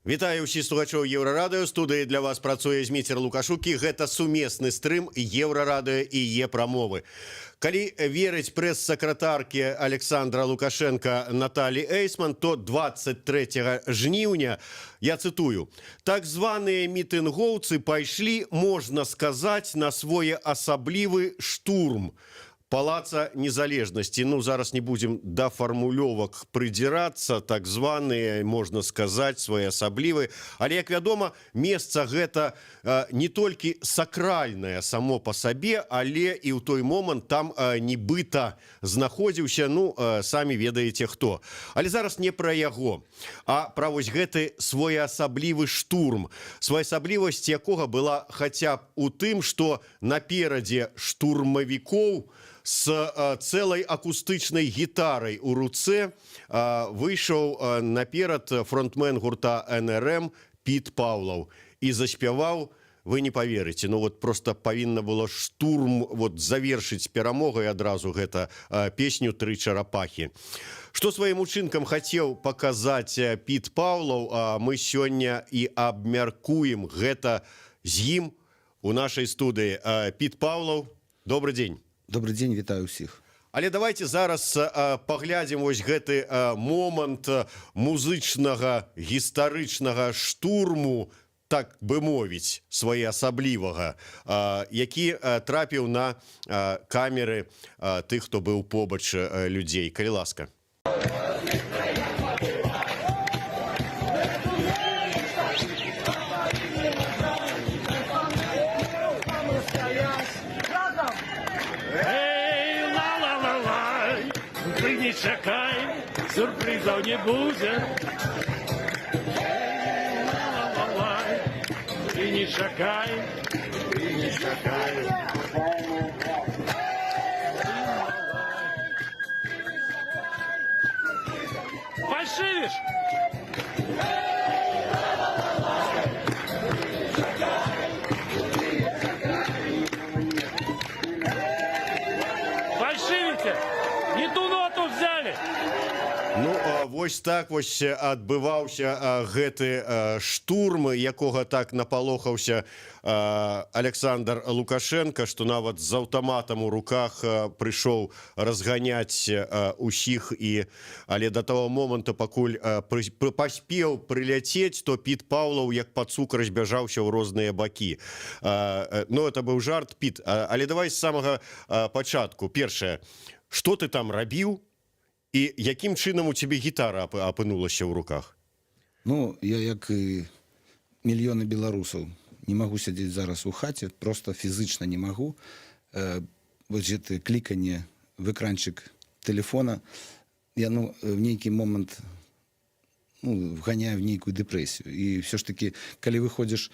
Вітаю ўсіх слухачоў Еўрарадыё. Студыі для вас працуе Зміцер Лукашукі. Гэта сумесны стрым Еўрарадыё і Е-прамовы. Калі верыць прэс-сакратарке Александра Лукашенка Наталі Эйсман, то 23 жніўня, я цытую, так званыя мітынгоўцы пайшлі, можна сказаць, на своеасаблівы штурм Палаца Незалежнасці. Ну, зараз не будем да фармулёвак прыдзірацца, так званыя, можна сказаць, своеасаблівы. Але, як вядома, месца гэта не толькі сакральнае само па сабе, але і ў той момант там нібыта знаходзіўся, ну, самі ведаеце хто. Але зараз не пра яго, а пра вось гэты своеасаблівы штурм, своеасаблівасць якога была хаця б у тым, што наперадзе штурмавікоў с цэлай акустычнай гітарай у руцэ выйшаў наперад фронтмен гурта НРМ Піт Паўлаў і заспяваў, вы не поверыце, ну вот просто павінна было штурм вот завершыць перамогай адразу гэта песню «Тры чарапахі». Што сваім учынкам хацеў паказаць Піт Паўлаў, мы сёння і абмяркуем гэта з ім у нашай студыі. Піт Паўлаў, добрый дзень. Добрый дзень, вітаю ўсіх. Але давайте зараз паглядзім вось гэты момант музычнага гістарычнага штурму, так бы мовіць, своеасаблівага, які трапіў на камеры тых, хто быў побач людзей. Калі ласка. Не чакай, сюрпризов не будет. Ты не чакай, ты не чакай. Фальшивишь? Фальшивите? Не ту ноту взяли. Ну, вось так вось адбываўся гэты штурм, якога так напалохаўся Александр Лукашенко, што нават з аўтаматам у руках прыйшоў разганяць усіх, але да таго моманту, пакуль паспеў прыляцець, то Піт Паўлаў як пацук разбяжаўся ў розныя бакі. Ну, это быў жарт, Піт, але давай з самага пачатку. Першае, што ты там рабіў? І якім чынам у цябе гітара апынулася ў руках? Ну, я, як і мільёны беларусаў, не магу сядзець зараз у хаце, просто фізычна не магу. Вось гэта кліканне в экранчык телефона, яно в нейкі момант вганяе в нейкую дэпрэсію. І все ж таки, калі выходзіш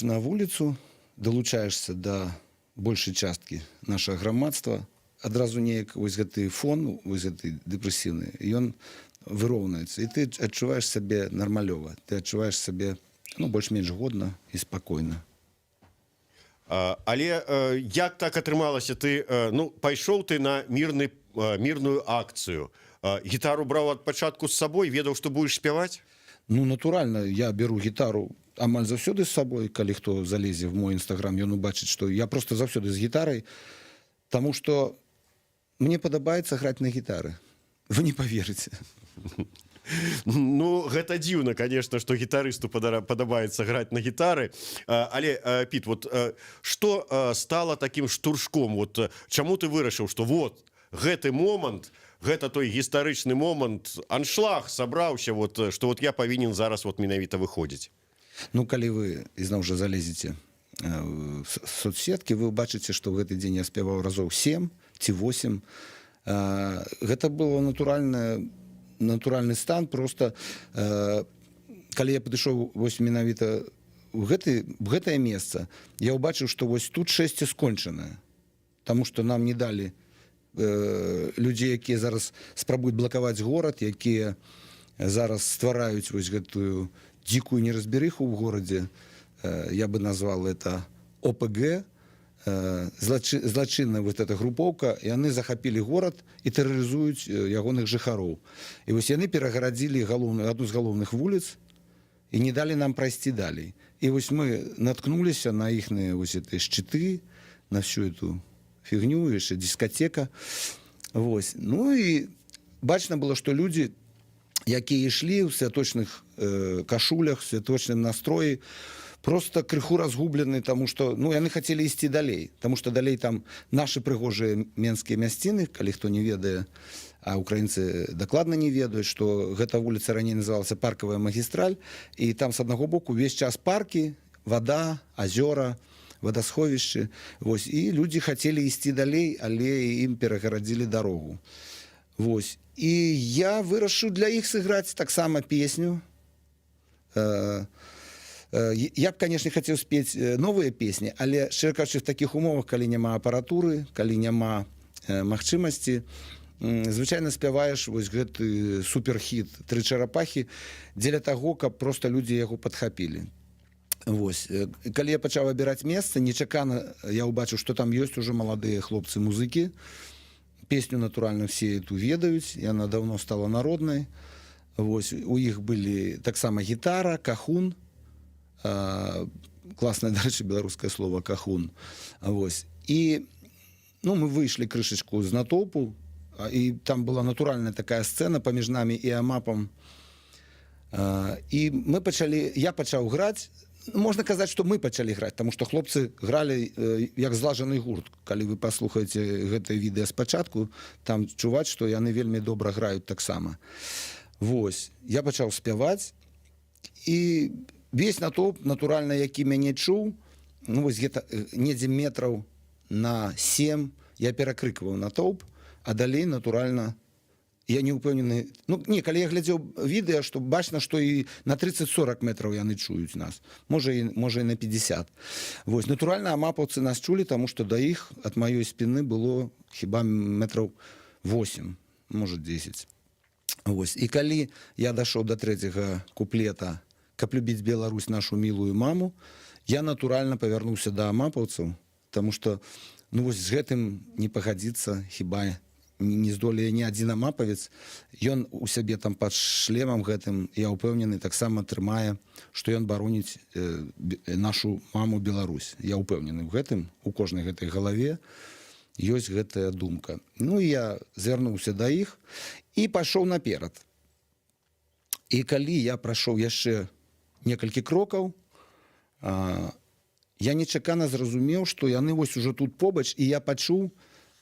на вуліцу, далучаешься да большай часткі нашага грамадства, адразу неяк вось гэты фон, вось гэты дэпрэсіўны, ён выроўнуецца, і ты адчуваеш сабе нармалёва, ты адчуваеш сабе больш-менш годна і спакойна. Але як так атрымалася? Ты пайшоў ты на мірную акцыю, гітару браў ад пачатку з сабой, ведаў, што будзеш спяваць? Ну, натуральна, я беру гітару амаль заўсёды з сабой, калі хто залезе в мой інстаграм, ён убачыць, што я просто заўсёды з гітарай, таму што мне падабаецца граць на гітары. Вы не поверыце. Ну, гэта дзіўна, конечно, што гітарысту падабаецца граць на гітары. Але, Піт, вот што стала такім штуршком? Вот чаму ты вырашыў, што вот гэты момант, гэта той гістарычны момант, аншлаг сабраўся, вот, што вот я павінен зараз вот менавіта выходзіць? Ну, калі вы ізноў жа залезеце в соцсеткі, вы ўбачыце, што ў гэты дзень я спяваў разоў 7 ці 8. Гэта было натуральны стан. Просто калі я падышоў вось менавіта в гэтае месца, я ўбачыў, што вось тут шэсце скончанае. Таму што нам не далі людзей, якія зараз спрабуюць блакаваць горад, якія зараз ствараюць вось гэтую дзікую неразберыху ў горадзе. Я бы назвал это ОПГ, злачынная вот эта групоўка, яны захапілі горад і тэрарызуюць ягоных жыхароў. І вось яны перагарадзілі адну з галоўных вуліц і не далі нам прайсці далей. І вось мы наткнуліся на іхныя вось эти шчыты, на всю эту фігню, яшчэ дискотека. Вось. Ну і бачна было, што людзі, якія ішлі ў святочных кашулях, святочным настроі, просто крыху разгублены, тому што яны хацелі ісці далей, тому што далей там нашы прыгожыя менскія мясціны, калі хто не ведае, а украінцы дакладна не ведаюць, што гэта вуліца раней называлася Паркавая магістраль, і там з аднаго боку увесь час паркі, вада, азёра, вадасховішчы. Вось. І людзі хацелі ісці далей, але ім перагарадзілі дарогу. Вось. І я вырашыў для іх сыграць таксама песню. Я б, конечно, хацеў спець новыя песні, але, шчыра кажучы, в такіх умовах, калі няма апаратуры, калі няма магчымасці, звычайна спяваеш вось гэты суперхіт «Тры чарапахі» дзеля таго, каб проста людзі яго падхапілі. Вось. Калі я пачаў абіраць месца, нечакана я ўбачыў, што там ёсць ужо маладыя хлопцы-музыкі. Песню, натуральна, все эту ведаюць, яна даўно стала народнай. Вось. У іх былі таксама гітара, кахун, класнае, дарэчы, беларускае слово кахун. Вось. І мы выйшлі крышачку з натоўпу, і там была натуральная такая сцэна паміж намі і амапам. І я пачаў граць. Можна казаць, што мы пачалі граць, таму што хлопцы гралі як злажаны гурт. Калі вы паслухаеце гэтае відэа спачатку, там чуваць, што яны вельмі добра граюць таксама. Вось. Я пачаў спяваць, і весь натоўп, натуральна, які мяне чуў, вось гэта недзе метраў на 7 я перакрыкваў натоўп, а далей, натуральна, я не ўпэўнены. Калі я глядзеў відэа, што бачна, што і на 30-40 метраў яны чуюць нас. Можа і на 50. Вось. Натуральна, амапаўцы нас чулі, таму што да іх ад маёй спіны было хіба метраў 8, можа 10. Вось. І калі я дайшоў да трэцяга куплета «Каб любіць Беларусь, нашу мілую маму», я натуральна павярнуўся да амапаўцаў, таму што вось з гэтым не пагадзіцца хіба не здолее ні адзін амапавец. Ён у сябе там пад шлемам гэтым, я ўпэўнены, таксама трымае, што ён бароніць нашу маму Беларусь. Я ўпэўнены ў гэтым, у кожнай гэтай галаве ёсць гэтая думка. Я звярнуўся да іх і пайшоў наперад. І калі я прайшоў яшчэ некалькі крокаў, я нечакана зразумеў, што яны вось ужо тут побач, і я пачуў,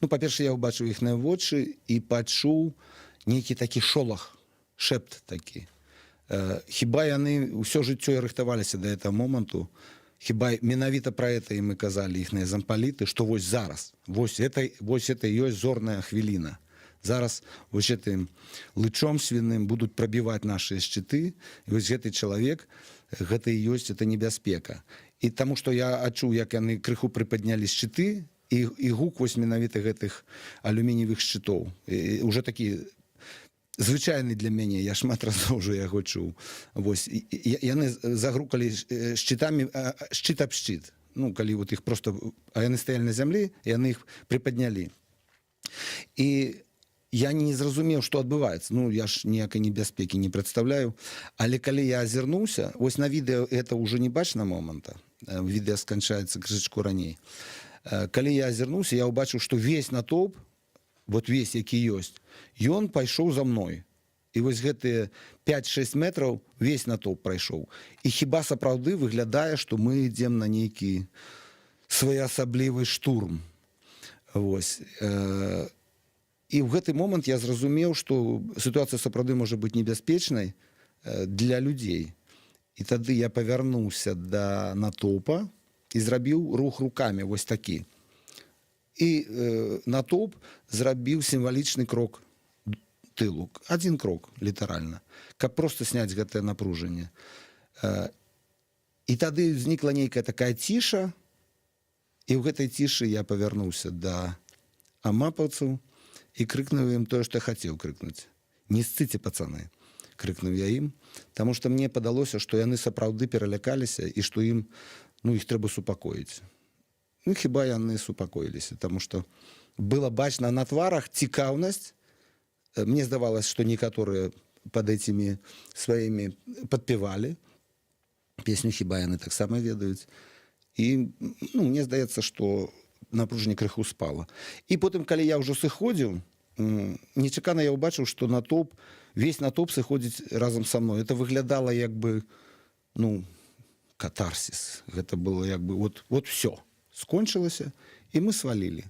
па-першае, я ўбачыў іхныя вочы і пачуў нейкі такі шолах, шэпт такі. Хіба яны ўсё жыццё рыхтаваліся да гэтага моманту, хіба менавіта пра гэта ім і казалі іхныя зампаліты, што вось зараз, вось это ёсць зорная хвіліна. Зараз вось гэтым лычом свіным будуць прабіваць нашы шчыты, і вось гэты чалавек, гэта і ёсць, это небяспека. І таму што я адчуў, як яны крыху прыпаднялі шчыты, і гук вось менавіта гэтых алюмініевых шчытоў. Уже такі звычайны для мяне, я шмат разоў уже яго чуў. Вось. Яны загрукалі шчытамі шчыт аб шчыт. Калі вот іх просто... А яны стаялі на зямлі, яны іх прыпаднялі. І я не зразумеў, што адбываецца. Я ж ніякай небяспекі не прадстаўляю. Але калі я азірнуўся, вось на відэа гэта ўжо не бачна моманта. Відэа сканчаецца крышачку раней. Калі я азірнуўся, я ўбачыў, што весь натоўп, вот весь, які ёсць, ён пайшоў за мной. І вось гэтыя 5-6 метраў весь натоўп прайшоў. І хіба сапраўды выглядае, што мы ідзем на нейкі своеасаблівы штурм. Вось. І ў гэты момант я зразумеў, што сітуацыя сапраўды можа быць небяспечнай для людзей. І тады я павярнуўся да натоўпа і зрабіў рух рукамі вось такі. І натоўп зрабіў сімвалічны крок тылу. Адзін крок, літаральна, каб проста сняць гэтае напружанне. І тады ўзнікла нейкая такая ціша, і ў гэтай цішы я павярнуўся да амапаўцаў і крыкнуў ім тое, што я хацеў крыкнуць. Не сцыце, пацаны, крыкнуў я ім, таму што мне падалося, што яны сапраўды пералякаліся і што ім, іх трэба супакоіць. Ну, хіба яны супакоіліся, таму што было бачна на тварах цікаўнасць. Мне здавалось, што некаторыя пад этими сваімі падпевалі песню, хіба яны таксама ведаюць. І ну, мне здаецца, што напружанне крыху спала. І потым, калі я ўжо сыходзіў, нечакана я ўбачыў, што натоўп, весь натоўп сыходзіць разам са мной. Это выглядала як бы, ну, катарсіс. Гэта было як бы, вот все. Скончылася, і мы свалілі.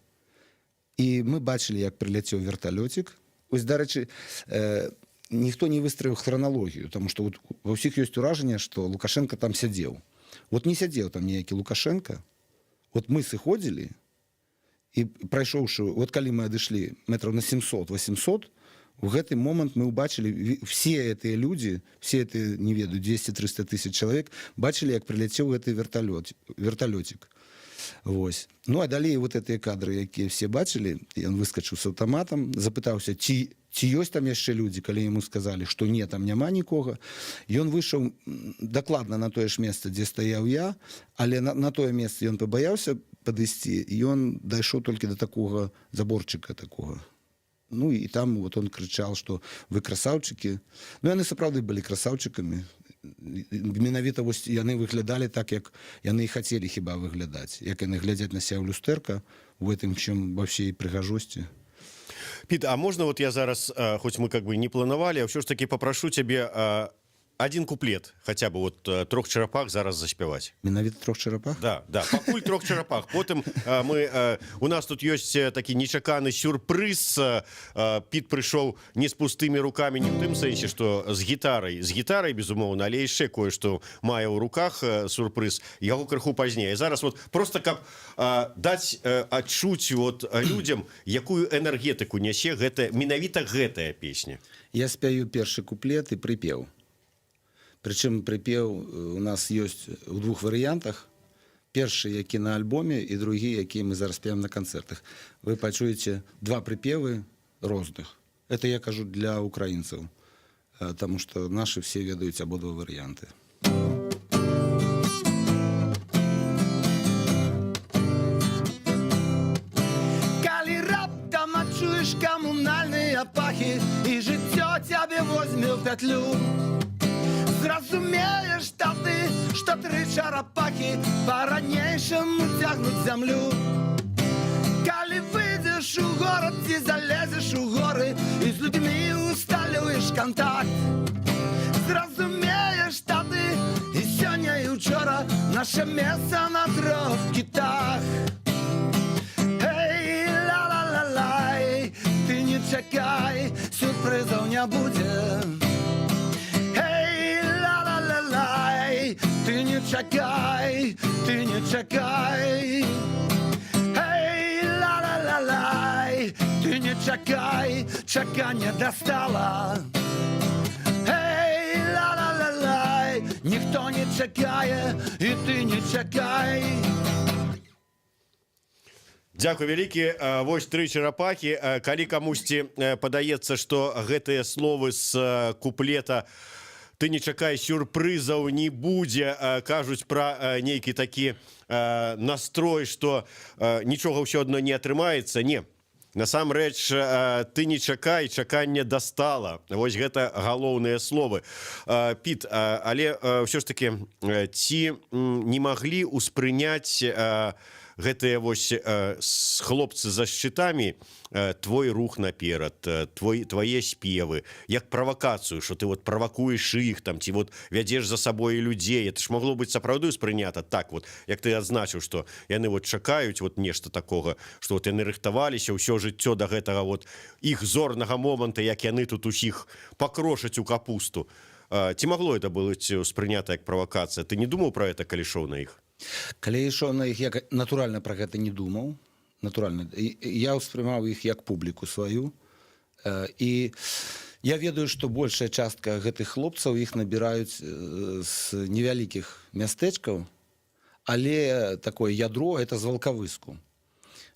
І мы бачылі, як прыляцеў верталёцік. Ось, дарэчы, ніхто не выстраіў храналогію, таму што вот ва ўсіх ёсць уражанне, што Лукашенко там сядзеў. Вот не сядзеў там ніякі Лукашенко. Вот мы сыходзілі, і прайшоўшы, вот калі мы адышлі метраў на 700-800, у гэты момант мы ўбачылі, все гэтыя людзі, все гэтыя, не ведаю, 200-300 тысяч чалавек, бачылі, як прыляцеў гэты верталёцік. Вось. Ну, а далей вот гэтыя кадры, якія все бачылі, ён выскачыў з аўтаматам, запытаўся, ці ёсць там яшчэ людзі, калі яму сказалі, што не, там няма нікога. Ён выйшаў дакладна на тое ж месца, дзе стаяў я, але на тое месца ён пабаяўся падысці, і ён дайшоў толькі да такога заборчыка такога. Ну, і там вот он крычаў, што вы красаўчыкі. Ну, яны сапраўды былі красаўчыкамі. Менавіта вось яны выглядалі так, як яны і хацелі хіба выглядаць. Як яны глядзяць на себя ў люстэрка, у гэтым чым ва ўсей прыгажосці. Піт, а можна вот я зараз, хоць мы как бы не планавалі, а ўсё ж таки папрашу цябе один куплет, хотя бы вот «Трох чарапах» зараз заспяваць. Менавіта «Трох чарапах»? Да, пакуль «Трох чарапах». Потым у нас тут ёсць такі нечаканы сюрпрыз. Піт прыйшоў не з пустымі рукамі, не ў тым сэнсе, што з гітарай, безумоўна, але яшчэ кое-што мае ў руках сюрпрыз. Яго крыху пазней. Зараз вот просто каб даць адчуць вот людзям, якую энергетыку нясе менавіта гэтая песня. Я спяю першы куплет і прыпеў. Прычым прыпеў у нас ёсць у двух варыянтах. Першы, які на альбоме, і другі, які мы зараз спяваем на канцэртах. Вы пачуеце два прыпевы розных. Это я кажу для украінцаў, таму што нашы все ведаюць абодва варыянты. Калі раптам адчуеш камунальныя пахі, і жыццё цябе возьме ў пятлю, зразумееш тады, што тры чарапахі па-ранейшаму цягнуць зямлю. Калі выйдзеш у горад ці залезеш у горы і з людзьмі усталюеш кантакт, зразумееш тады і сёння і ўчора наша месца на трох кітах. Эй, ла-ла-ла-лай, ты не чакай, сюрпрызаў не будзе. Ты не чакай, ты не чакай. Эй, ла-ла-ла-лай, ты не чакай, чаканне дастала. Эй, ла-ла-ла-лай, ніхто не чакае, і ты не чакай. Дзякуй вялікі. Вось «Тры чарапахі». Калі камусьці падаецца, што гэтыя словы з куплета «Ты не чакай, сюрпрызаў не будзе», кажуць пра нейкі такі настрой, што нічога ўсё адно не атрымаецца. Не. Насамрэч, ты не чакай, чаканне дастала. Вось гэта галоўныя словы. Піт, але ўсё ж такі, ці не маглі ўспрыняць гэтыя вось хлопцы за шчытамі твой рух наперад, твае спевы, як правакацыю, што ты вот правакуеш іх там, ці вот вядзеш за сабой людзей. Это ж магло быць сапраўды ўспрынята так вот, як ты адзначыў, што яны вот чакаюць вот нешта такога, што вот яны рыхтаваліся ўсё жыццё да гэтага вот іх зорнага моманта, як яны тут усіх пакрошаць у капусту. Ці магло это быць ўспрынята як правакацыя? Ты не думаў пра гэта, калі ішоў на іх? Калі ішоў на іх, я натуральна пра гэта не думаў. Натуральна. Я ўспрымаў іх як публіку сваю. І я ведаю, што большая частка гэтых хлопцаў іх набіраюць з невялікіх мястэчкаў, але такое ядро – это з Валкавыску.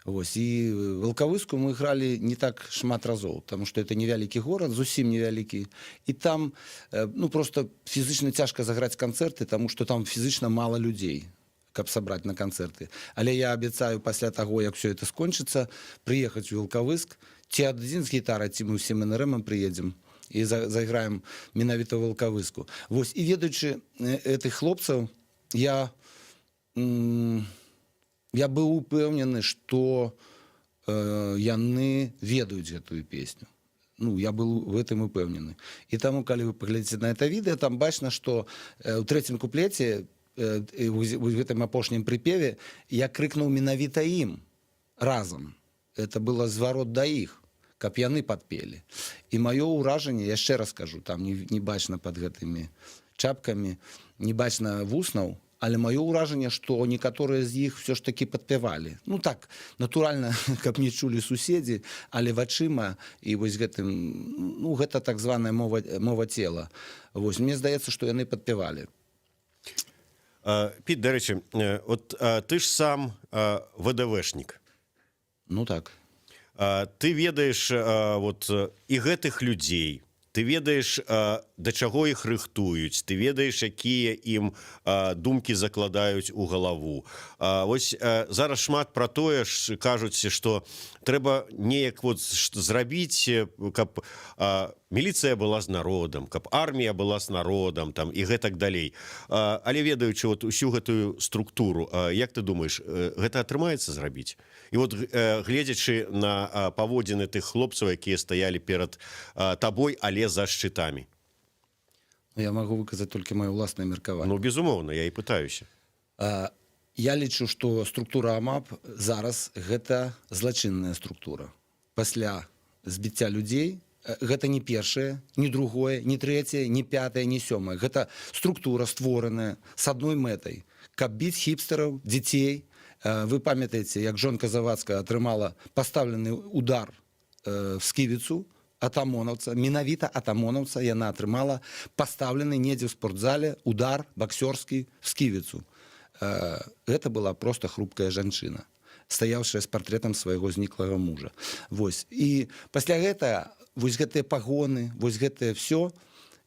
Вось. І Валкавыску мы гралі не так шмат разоў, таму што это невялікі горад, зусім невялікі. І там ну, просто фізычна цяжка заграць канцэрты, таму што там фізычна мала людзей. каб сабраць на канцэрты. Але я абяцаю пасля таго, як все это скончыцца, прыехаць у Вілкавыск, ці адзін з гітарай, ці мы ўсім НРМам прыедзем і зайграем менавіта ў Вілкавыску. Вось, і ведаючы гэтых хлопцаў, я быў упэўнены, што яны ведаюць гэтую песню. Ну, я был в этом упэўнены. І таму, калі вы паглядзіце на это відэа, там бачна, што ў трэцім куплеце, в гэтым апошнім прыпеве, я крыкнуў менавіта ім разам. Это было зварот да іх, каб яны падпелі. І маё ўражанне, яшчэ раз кажу, там не бачна пад гэтымі чапкамі, не бачна вуснаў, але маё ўражанне, што некаторыя з іх все ж таки падпявалі. Ну так, натуральна, каб не чулі суседзі, але вачыма, і вось гэтым, ну, гэта так званая мова цела. Вось, мне здаецца, што яны падпявалі. Піт, дарэчы, от ты ж сам ВДВшнік. Ну так. Ты ведаеш вот, і гэтых людзей, ты ведаеш, да чаго іх рыхтуюць, ты ведаеш, якія ім думкі закладаюць у галаву. Вось зараз шмат пра тое ж кажуць, што трэба неяк вот зрабіць, каб міліцыя была з народам, каб армія была з народам, там, і гэтак далей. Але ведаючы вот усю гэтую структуру, як ты думаеш, гэта атрымаецца зрабіць? І вот гледзячы на паводзіны тых хлопцаў, якія стаялі перад табой, але за шчытамі. Я магу выказаць толькі маё ўласнае меркаванне. Ну, безумоўна, я і пытаюся. Я лічу, што структура АМАП зараз гэта злачынная структура. Пасля збіцця людзей гэта не першае, не другое, не трэцяе, не пятае, не сёмае. Гэта структура створаная з адной мэтай, каб біць хіпстараў, дзяцей. Вы памятаеце, як жонка Завадская атрымала пастаўлены удар в сківіцу атамонаўца, менавіта атамонаўца яна атрымала пастаўлены недзе ў спортзале удар баксёрскі в сківіцу. Гэта была проста хрупкая жанчына, стаяўшая з партрэтам свайго зніклага мужа. Вось. І пасля гэтага, вось гэтыя пагоны, вось гэтае ўсё,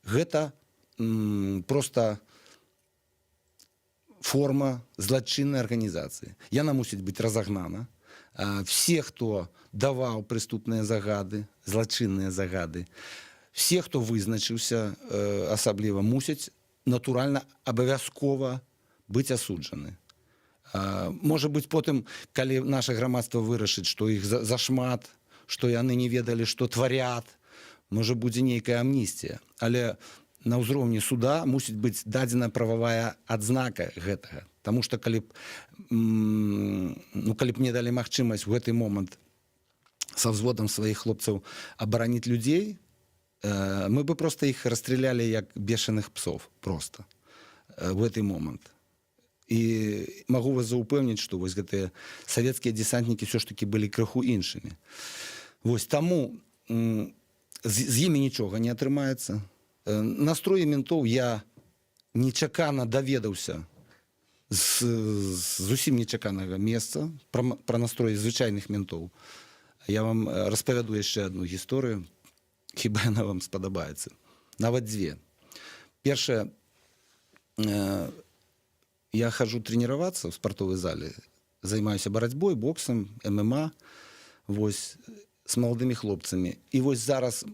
гэта проста форма злачыннай арганізацыі. Яна мусіць быць разагнана. Все, хто даваў прыступныя загады, злачынныя загады, все, хто вызначыўся асабліва, мусяць натуральна абавязкова быць асуджаны. Можа быць, потым, калі наша грамадства вырашыць, што іх зашмат, што яны не ведалі, што тварят, можа будзе нейкая амністія. Але на ўзроўні суда мусіць быць дадзена прававая адзнака гэтага. Таму што калі б мне далі магчымасць у гэты момант са взводам сваіх хлопцаў абараніць людзей, мы бы проста іх расстралялі як бешаных псов проста в гэты момант. І магу вас заўпэўніць, што вось гэтыя савецкія дэсантнікі ўсё ж такі былі крыху іншымі. Вось таму з імі нічога не атрымаецца. Настроі ментоў я нечакана даведаўся з зусім нечаканага месца пра настроі звычайных ментоў. Я вам распавяду яшчэ адну гісторыю, хіба яна вам спадабаецца. Нават дзве. Першае, я хожу тренироваться в спортовой зале, займаюсь барацьбой, боксом, ММА, вось, с молодыми хлопцами. И вось зараз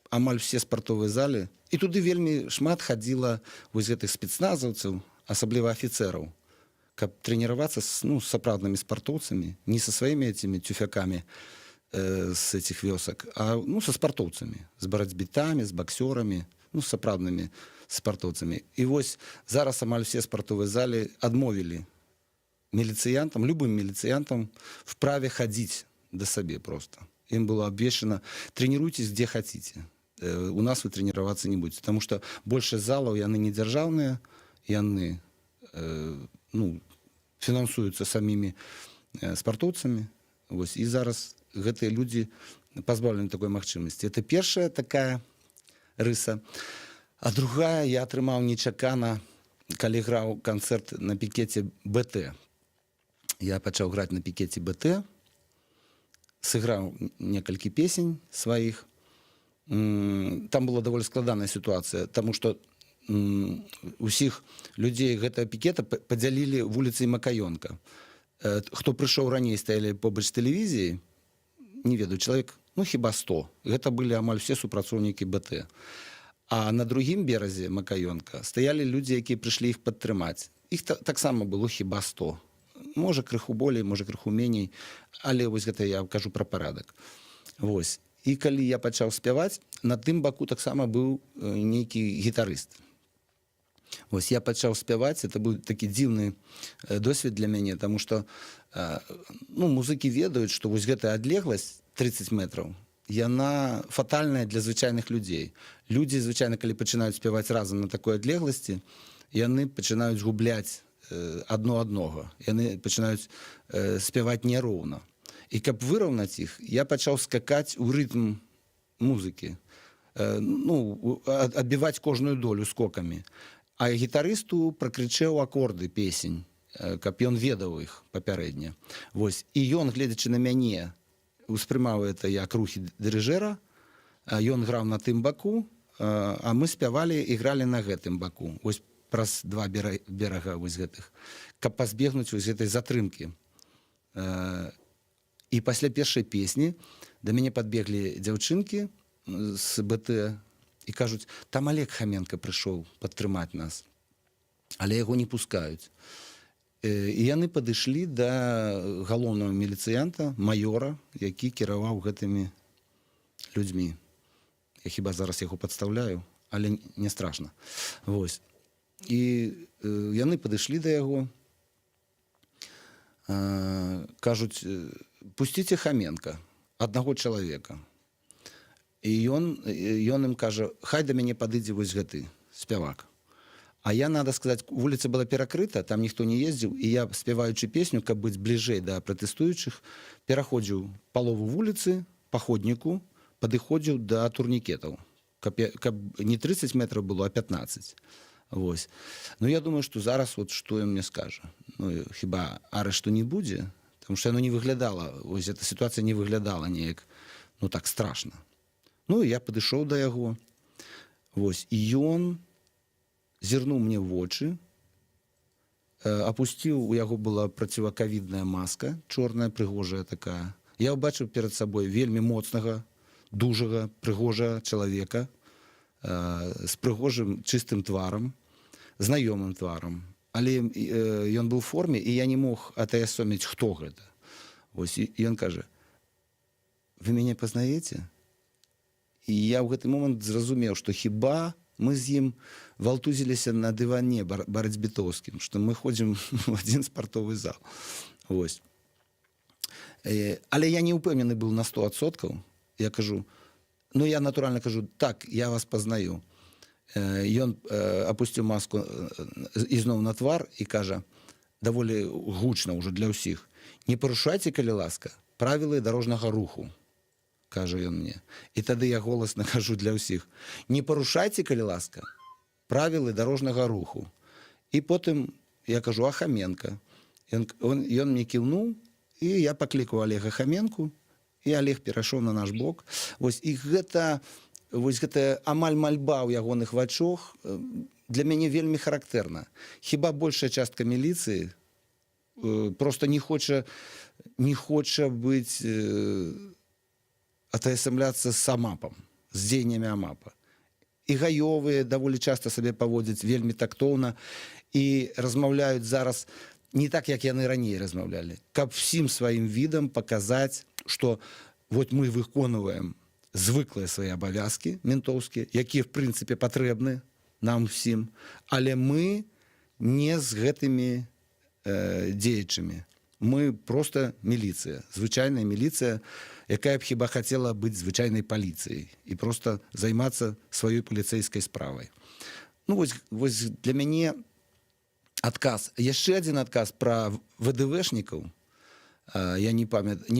амаль все спортовые залы, и туды вельмі шмат ходила вось гэтых спецназовцев, особливо офицеров, каб тренироваться с сапраўдными спортовцами, не со своими этими тюфяками с этих вёсок, а со спортовцами, с барацьбітамі, с боксерами, с сапраўднымі спартовцамі. І вось зараз амаль все спартовыя залі адмовілі міліцыянтам, любым міліцыянтам в праве хадзіць да сабе просто. Ім было абвешчана: тренируйтесь где хотите. У нас вы тренироваться не будете, потому что большасць залаў яны не дзяржаўныя, яны фінансуюцца самімі спартоўцамі. Вось, і зараз гэтыя людзі пазбаўлены такой магчымасці. Это першая такая рыса. А другая, я атрымаў нечакана, калі граў канцэрт на пікеце БТ. Я пачаў граць на пікеце БТ, сыграў некалькі песень сваіх. Там была даволі складаная сітуацыя, таму што усіх людзей гэтага пікета падзялілі вуліцай Макаёнка. Хто прыйшоў раней, стаялі побач з тэлевізіяй, не ведаю, чалавек, ну, хіба 100. Гэта былі амаль усе супрацоўнікі БТ. А на другім беразе Макаёнка стаялі людзі, якія прыйшлі іх падтрымаць. Іх таксама было хіба 100. Можа, крыху болей, можа, крыху меней, але вось гэта я кажу пра парадак. Вось. І калі я пачаў спяваць, на тым баку таксама быў нейкі гітарыст. Вось я пачаў спяваць, это быў такі дзіўны досвед для мяне, таму што музыкі ведаюць, што вось гэтая адлегласць 30 метраў, яна фатальная для звычайных людзей. Людзі, звычайна, калі пачынаюць спяваць разам на такой адлегласці, яны пачынаюць губляць адно аднога. Яны пачынаюць спяваць няроўна. І каб выраўнаць іх, я пачаў скакаць у рытм музыкі, адбіваць кожную долю скокамі. А гітарысту пракрычэў акорды песень, каб ён ведаў іх папярэдне. Вось. І ён, гледзячы на мяне, успрымаў это як рухі дырыжэра, ён граў на тым баку, а мы спявалі і гралі на гэтым баку. Вось праз два берага вось гэтых, каб пазбегнуць вось гэтай затрымкі. І пасля першай песні да мяне падбеглі дзяўчынкі з БТ і кажуць, там Олег Хоменко прыйшоў падтрымаць нас, але яго не пускаюць. І яны падышлі да галоўнага міліцыянта, маёра, які кіраваў гэтымі людзьмі. Я хіба зараз яго падстаўляю, але не страшна. Вось. І яны падышлі да яго, кажуць, пусціце Хоменка, аднаго чалавека. І ён ім кажа, хай да мяне падыдзе вось гэты спявак. А я, надо сказаць, вуліца была перакрыта, там ніхто не ездзіў, і я, спяваючы песню, каб быць бліжэй да пратэстуючых, пераходзіў палову вуліцы, па ходніку, падыходзіў да турнікетаў, каб не 30 метраў было, а 15. Вось. Ну, я думаю, што зараз, от, што ён мне скажа. Ну, хіба арышту не будзе? Тому што яно не выглядала, вось эта сітуацыя не выглядала неяк, ну, так страшна. Ну, я падышоў да яго. Вось. І ён зірнуў мне ў вочы, апусціў, у яго была процівакавідная маска, чорная, прыгожая такая. Я ўбачыў перад сабой вельмі моцнага, дужага, прыгожага чалавека, з прыгожым чыстым тварам, знаёмым тварам. Але ён быў у форме, і я не мог атаясоміць, хто гэта. Вось, і ён кажа, вы мяне пазнаеце? І я ў гэты момант зразумеў, што хіба мы з ім валтузіліся на дыване барацьбітоўскім, што мы ходзім в адзін спартовы зал. Вось. Але я не ўпэўнены быў на 100%. Я кажу, ну, я натуральна кажу, так, я вас пазнаю. Ён апусціў маску ізноў на твар і кажа, даволі гучна ўжо для ўсіх, не парушайце, калі ласка, правілы дарожнага руху, кажа ён мне. І тады я голасна кажу для ўсіх, не парушайце, калі ласка, правілы дарожнага руху. І потым я кажу, а Хоменко? Ён мне кіўнуў, і я паклікаў Олега Хоменку, і Олег перайшоў на наш бок. Вось, і гэта амаль мальба ў ягоных вачах для мяне вельмі характэрна. Хіба большая частка міліцыі просто не хоча быць атаясамляцца з АМАПам, з дзеяннямі АМАПа. І гаёвыя даволі часта сабе паводзяць вельмі тактоўна і размаўляюць зараз не так, як яны раней размаўлялі. Каб всім сваім відам паказаць, што вот мы выконваем звыклыя свае абавязкі ментоўскія, якія, в прынцыпе, патрэбны нам усім, але мы не з гэтымі дзеячамі. Мы проста міліцыя, звычайная міліцыя, якая б хіба хацела быць звычайнай паліцыяй і проста займацца сваёй паліцэйскай справай. Ну, вось для мяне адказ. Яшчэ адзін адказ пра ВДВшнікаў. Я не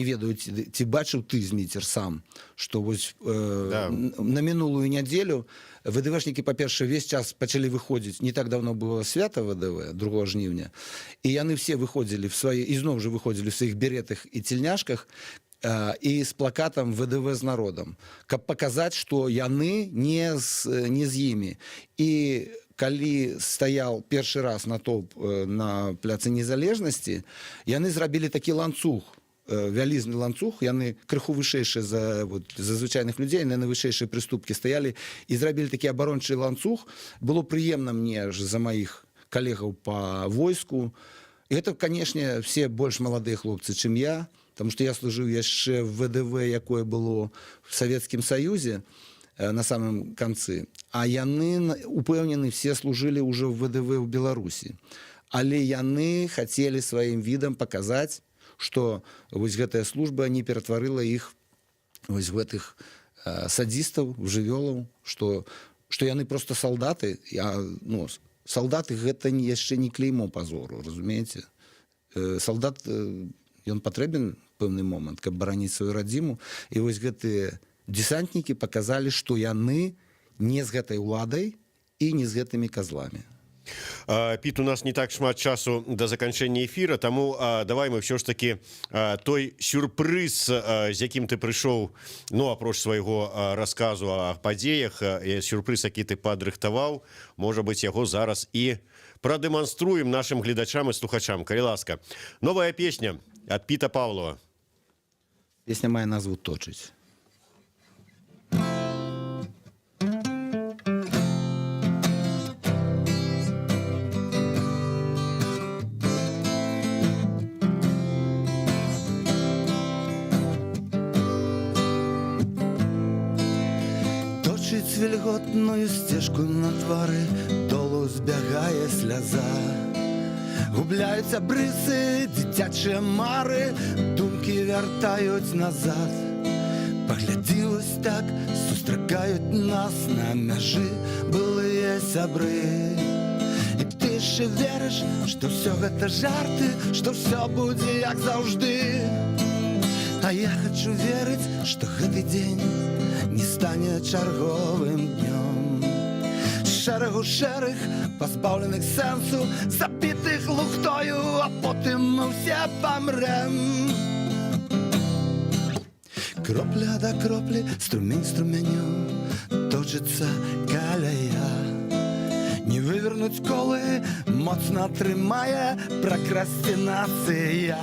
ведаю, ці бачыў ты, Зміцер, сам, што вось на мінулую нядзелю ВДВшнікі, па-першае, весь час пачалі выходзіць, не так давно было свята ВДВ, 2 жніўня, і яны все выходзілі і зноў жа выходзілі в сваіх беретах і цельняшках, і з плакатам ВДВ з народам, каб паказаць, што яны не з імі. І калі стаяў першы раз натоўп на пляцы Незалежнасці, яны зрабілі такі ланцуг, вялізны ланцуг, яны крыху вышэйшыя за звычайных людзей, яны на вышэйшыя прыступкі стаялі і зрабілі такі абарончы ланцуг. Было прыемна мне ж за маіх калегаў па войску. І гэта, канешне, все больш маладыя хлопцы, чым я, потому что я служыў яшчэ в ВДВ, якое было в Савецкім Саюзе на самым канцы, а яны, упэўнены, все служылі ўжо в ВДВ ў Беларусі. Але яны хацелі сваім відам паказаць, што вось гэтая служба не ператварыла іх вось гэтых садзістаў, жывёлаў, што яны проста салдаты, салдаты гэта яшчэ не клеймо пазору, разумееце? Салдат, ён патрэбен пэўны момант, каб бараніць сваю радзіму, і вось гэтыя десантнікі паказалі, што яны не з гэтай уладай і не з гэтымі козламі. Піт, у нас не так шмат часу да заканчэння эфіра, таму давай мы ўсё ж такі той сюрпрыз, з якім ты прыйшоў, апроч свайго расказу о падзеях, сюрпрыз, які ты падрыхтаваў, можа быць, яго зараз і прадэманструем нашим гледачам і слухачам. Калі ласка, новая песня ад Піта Паўлова. Песня мае назву «Точыць». Вільготную сцежку на твары долу збягае сляза. Губляюцца брысы, дзіцячыя мары, думкі вяртаюць назад. Паглядзі, вось так сустракаюць нас на мяжы былыя сябры. І ты яшчэ верыш, што ўсё гэта жарты, што ўсё будзе як заўжды. А я хачу верыць, што гэты дзень не стане чарговым днём. Шэрагу шэрых, пазбаўленых сэнсу, забітых лухтою, а потым мы ўсе памрэм. Кропля да кроплі, струмень струменю, точыцца каля. Не вывернуць колы, моцна трымае пракрастынацыя.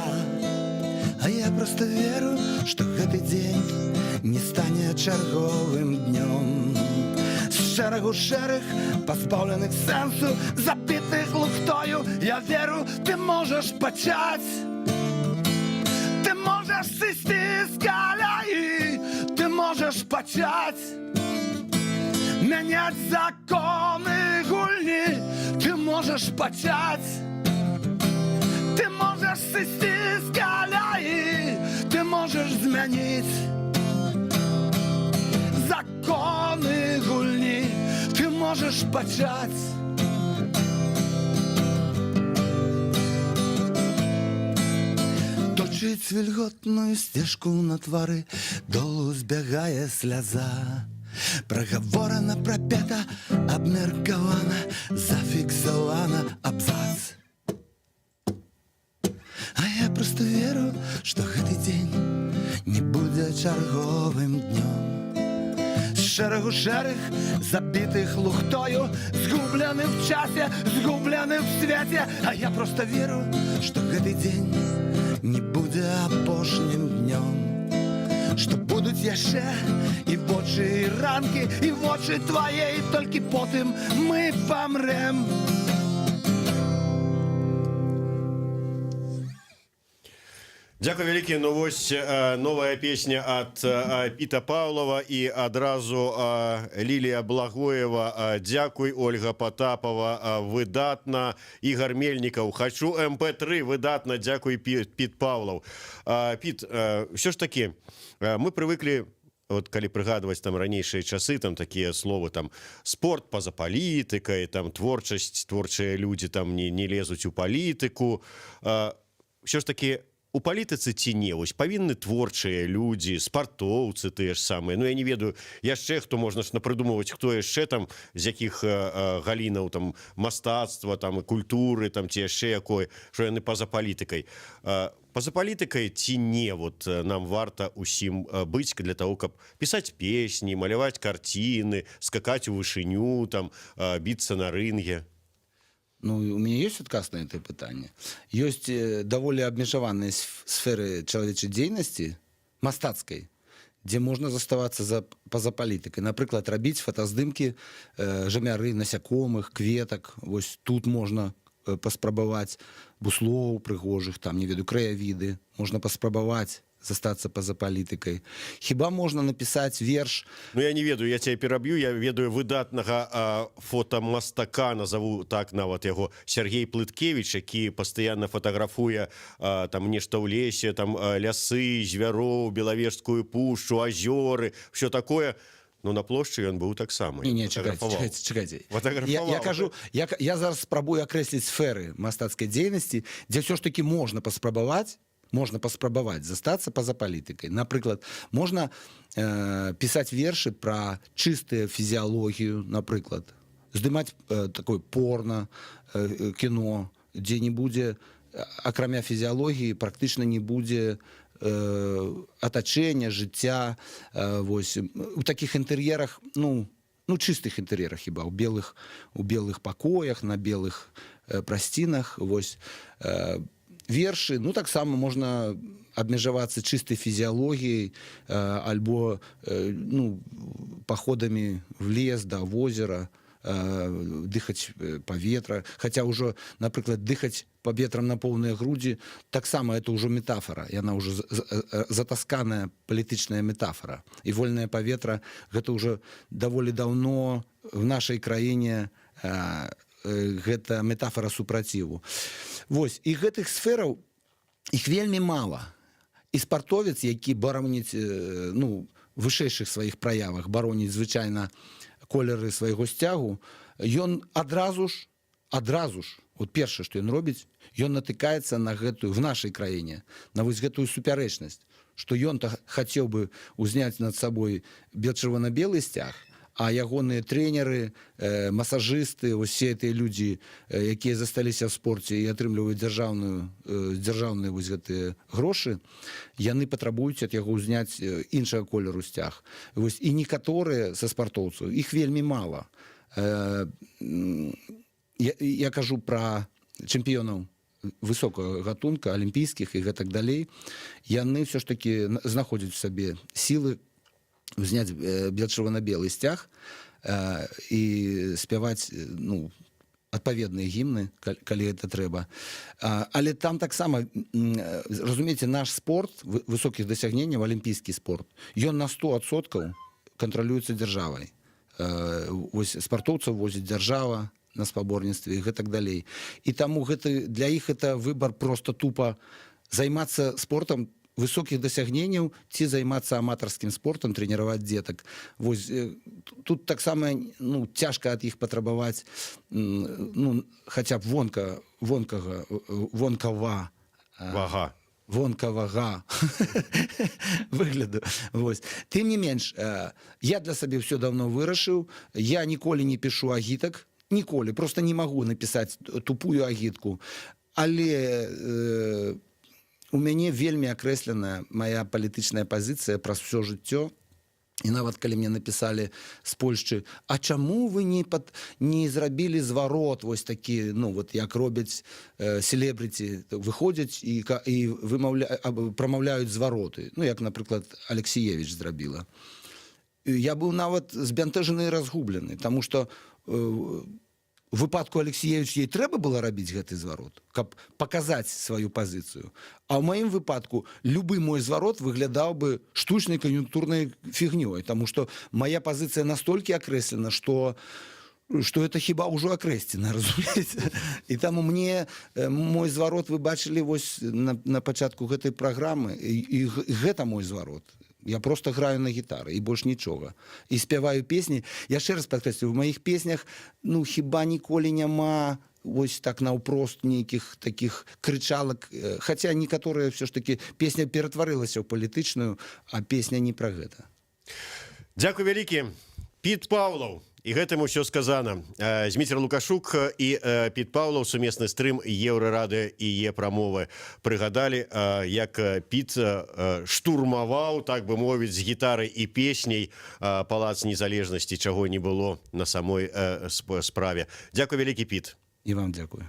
А я просто веру, што гэты дзень не стане чарговым днём. З шэрагу шэрых, пазбаўленых сэнсу, забітых лухтою, я веру, ты можаш пачаць. Ты можаш сысці з каляі, ты можаш пачаць. Мяняць законы гульні, ты можаш пачаць. Ты можаш сысці з каляі, ты можаш змяніць законы гульні, ты можаш пачаць. Точыць вільготную сцежку на твары долу збягае сляза. Прагаворана, прапета, абмеркавана, зафіксавана абзац. А я просто веру, што гэты дзень не будзе чарговым днём. З шэрагу шэрых, забітых лухтою, згублены в часе, згублены в свеце. А я просто веру, што гэты дзень не будзе апошнім днём. Што будуць яшчэ і вочы, і ранкі, і вочы твае, і толькі потым мы памрэм. Дякую вялікі. Вось новая песня ад Піта Паўлова і адразу Лілія Благоева. Дзякуй, Ольга Потапова, выдатна. Ігор Мельнікаў, хачу МП3, выдатна, дзякуй, Піт Паўлаў. Піт, ўсё ж такі, мы прывыклі, вот калі прыгадваць там ранейшыя часы, там такія словы, там спорт па-за палітыкай, там творчасць, творчыя людзі там не лезуць у палітыку. Ўсё ж такі, у палітыцы ці не, вось павінны творчыя людзі, спартоўцы тыя ж самыя, я не ведаю яшчэ, хто можна ж напрыдумваць, хто яшчэ там, з якіх галінаў там мастацтва, там культуры, там ці яшчэ якой, што яны па-за палітыкай. па-за палітыкай ці не, вот нам варта усім быць для того, каб пісаць песні, маляваць карціны, скакаць у вышыню, там біцца на рынге? Ну, у меня есть отказ на это питание. Есть довольно обмежеванные сферы человечей деятельности, мастацкой, где можно заставаться поза политикой. Например, робить фотоздымки жемяры, насякомых, кветок. Вот тут можно паспрабаваць буслоў прыгожых, там, не ведаю, краявіды. Можно паспрабаваць застаться поза палітыкай. Хіба можна напісаць верш? Ну, я не ведаю, я цябе пераб'ю, я ведаю выдатнага фотамастака, назову так нават яго, Сергей Плыткевич, які пастаянна фотаграфуе там нешта ў лесе, там лясы, звяроў, Белавежскую пушчу, азёры, все такое. Ну, на плошчы ён быў таксама. Не, чакайце. Я кажу, я зараз спрабую акрэсліць сферы мастацкай дзейнасці, дзе все ж таки можна паспрабаваць застаться поза палітыкай. Напрыклад, можна пісаць вершы пра чыстую фізіялогію, напрыклад, здымаць такое порно, кіно, дзе не будзе, акрамя фізіялогіі, практычна не будзе атачэння, жыцця. Вось. У такіх інтэр'ерах, ну, чыстых інтэр'ерах хіба, у белых пакоях, на белых прасцінах, вось, вершы, ну, таксама можна абмежавацца чыстай фізіялогіяй альбо ну, паходамі в лес, да возера, дыхаць паветра. Хаця ўжо, напрыклад, дыхаць паветрам на поўныя грудзі, таксама это ўжо метафора, яна ўжо затасканая палітычная метафора. І вольнае паветра гэта ўжо даволі даўно в нашай краіне гэта метафора супраціву. Вось, і гэтых сфераў, іх вельмі мала. І спартовец, які бароніць, ну, вышэйшых сваіх праявах, бароніць звычайна колеры свайго сцягу, ён адразу ж, вот першае, што ён робіць, ён натыкаецца на гэтую, в нашай краіне, на вось гэтую супярэчнасць, што ён-то хацеў бы узняць над сабой чырвона-белы сцяг, а ягоныя трэнеры, масажысты, усе гэтыя людзі, якія засталіся ў спорце і атрымліваюць дзяржаўныя вось гэтыя грошы, яны патрабуюць ад яго ўзняць іншага колеру сцяг. Вось, і некаторыя са спартоўцаў, іх вельмі мала. Я кажу пра чэмпіёнаў высокага гатунка, алімпійскіх і гэтак далей. Яны ўсё ж такі знаходзяць у сабе сілы узняць чырвона-белы сцяг і спяваць, ну, адпаведныя гімны, калі гэта трэба. Але там таксама, разумееце, наш спорт высокіх дасягненняў, алімпійскі спорт, ён на 100% кантралюецца дзяржавай. Вось спартоўцаў возіць дзяржава на спаборніцтве і гэтак далей. І таму для іх это выбар проста тупа займацца спортам высокіх дасягненняў ці займацца аматарскім спортам, трэніраваць дзетак. Вось, тут таксама, ну, цяжка ад іх патрабаваць, ну, хаця б вонкавага выгляду. Вось. Тым не менш, я для сабе ўсё даўно вырашыў, я ніколі не пішу агітак, ніколі, просто не магу напісаць тупую агітку, але у мяне вельмі акрэсленая моя палітычная пазіцыя праз усё жыццё. І нават калі мне напісалі з Польшчы, а чаму вы не зрабілі зварот вось такі, ну, вот як робяць селебрыці, выходзяць і прамаўляюць звароты, ну, як, напрыклад, Алексіевіч зрабіла. Я быў нават збянтэжаны і разгублены, таму што у выпадку Алексіевіч ей трэба было рабіць гэты зварот, каб паказаць сваю пазіцыю. А ў маім выпадку любы мой зварот выглядаў бы штучнай кан'юнктурнай фігнёй, таму што моя пазіцыя настолькі акрэслена, што это хіба ўжо акрэсцена, разумееце? І таму мне мой зварот вы бачылі вось на пачатку гэтай праграмы, і гэта мой зварот. Я просто граю на гітары і больш нічога. І спяваю песні. Яшчэ раз падкрэслю, в маіх песнях, ну, хіба ніколі няма вось так наўпрост нейкіх такіх крычалак. Хаця некаторыя ўсё ж такі песня ператварылася ў палітычную, а песня не пра гэта. Дзякуй вялікі. Піт Паўлаў, і гэтым усё сказана. Зміцер Лукашук і Піт Паўлаў, сумесны стрым Еўрарадыё і Е-прамовы, прыгадалі, як Піт штурмаваў, так бы мовіць, з гітарай і песняй Палац Незалежнасці, чаго не было на самой справе. Дзякуй вялікі, Піт. І вам дякую.